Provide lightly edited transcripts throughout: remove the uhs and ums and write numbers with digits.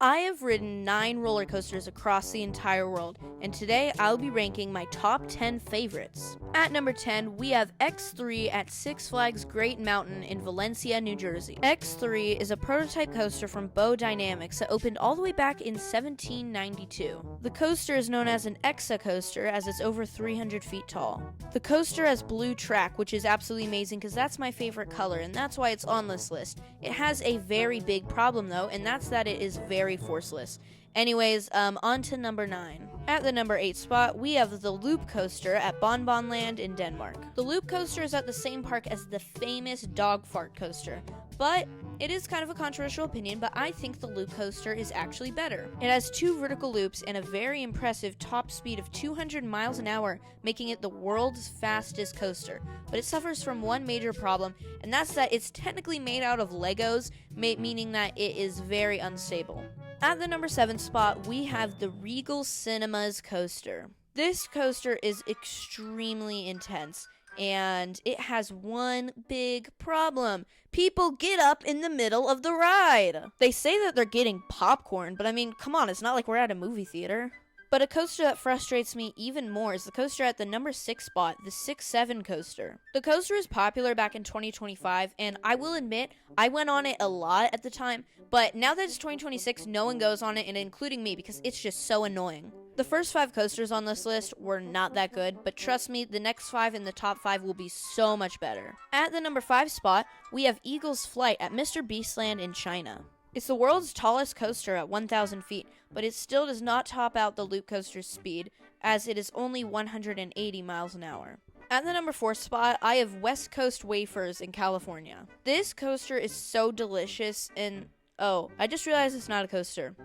I have ridden 9 roller coasters across the entire world, and today I'll be ranking my top 10 favorites. At number 10, we have X3 at Six Flags Great Mountain in Valencia, New Jersey. X3 is a prototype coaster from Bow Dynamics that opened all the way back in 1792. The coaster is known as an Exa coaster as it's over 300 feet tall. The coaster has blue track, which is absolutely amazing because that's my favorite color, and that's why it's on this list. It has a very big problem though, and that's that it is very forceless. Anyways, on to number 9. At the number 8 spot, we have the Loop Coaster at Bon Bon Land in Denmark. The Loop Coaster is at the same park as the famous Dog Fart Coaster, but it is kind of a controversial opinion, but I think the Loop Coaster is actually better. It has 2 vertical loops and a very impressive top speed of 200 miles an hour, making it the world's fastest coaster. But it suffers from one major problem, and that's that it's technically made out of Legos, meaning that it is very unstable. At the number 7 spot, we have the Regal Cinemas Coaster. This coaster is extremely intense, and it has one big problem. People get up in the middle of the ride. They say that they're getting popcorn, but I mean, come on, it's not like we're at a movie theater. But a coaster that frustrates me even more is the coaster at the number 6 spot, the 6-7 coaster. The coaster was popular back in 2025, and I will admit, I went on it a lot at the time, but now that it's 2026, no one goes on it, and including me, because it's just so annoying. The first 5 coasters on this list were not that good, but trust me, the next 5 in the top 5 will be so much better. At the number 5 spot, we have Eagle's Flight at Mr. Beastland in China. It's the world's tallest coaster at 1,000 feet, but it still does not top out the Loop Coaster's speed, as it is only 180 miles an hour. At the number 4 spot, I have West Coast Wafers in California. This coaster is so delicious, and oh, I just realized it's not a coaster.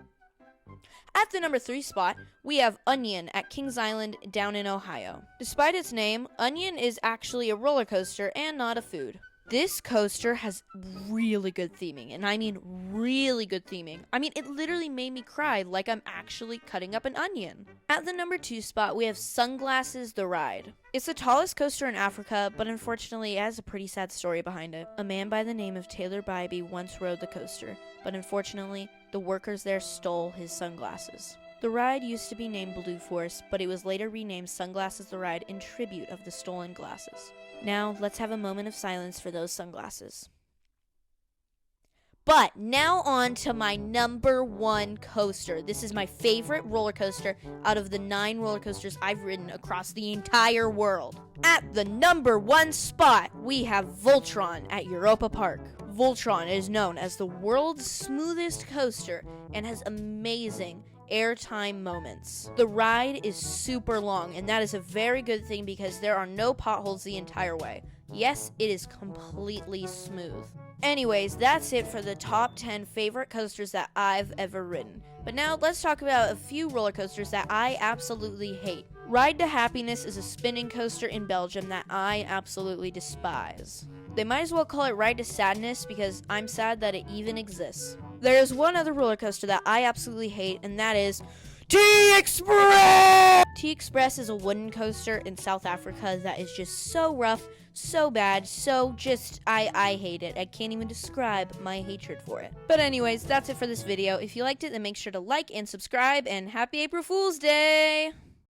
At the number 3 spot, we have Onion at Kings Island down in Ohio. Despite its name, Onion is actually a roller coaster and not a food. This coaster has really good theming, and I mean really good theming. I mean, it literally made me cry like I'm actually cutting up an onion. At the number 2 spot, we have Sunglasses the Ride. It's the tallest coaster in Africa, but unfortunately it has a pretty sad story behind it. A man by the name of Taylor Bybee once rode the coaster, but unfortunately, the workers there stole his sunglasses. The ride used to be named Blue Force, but it was later renamed Sunglasses the Ride in tribute of the stolen glasses. Now, let's have a moment of silence for those sunglasses. But now on to my number 1 coaster. This is my favorite roller coaster out of the 9 roller coasters I've ridden across the entire world. At the number 1 spot, we have Voltron at Europa Park. Voltron is known as the world's smoothest coaster and has amazing airtime moments. The ride is super long, and that is a very good thing because there are no potholes the entire way. Yes, it is completely smooth. Anyways, that's it for the top 10 favorite coasters that I've ever ridden. But now let's talk about a few roller coasters that I absolutely hate. Ride to Happiness is a spinning coaster in Belgium that I absolutely despise. They might as well call it Ride to Sadness because I'm sad that it even exists. There is one other roller coaster that I absolutely hate, and that is T-Express! T-Express is a wooden coaster in South Africa that is just so rough, so bad, so just, I hate it. I can't even describe my hatred for it. But anyways, that's it for this video. If you liked it, then make sure to like and subscribe, and happy April Fool's Day!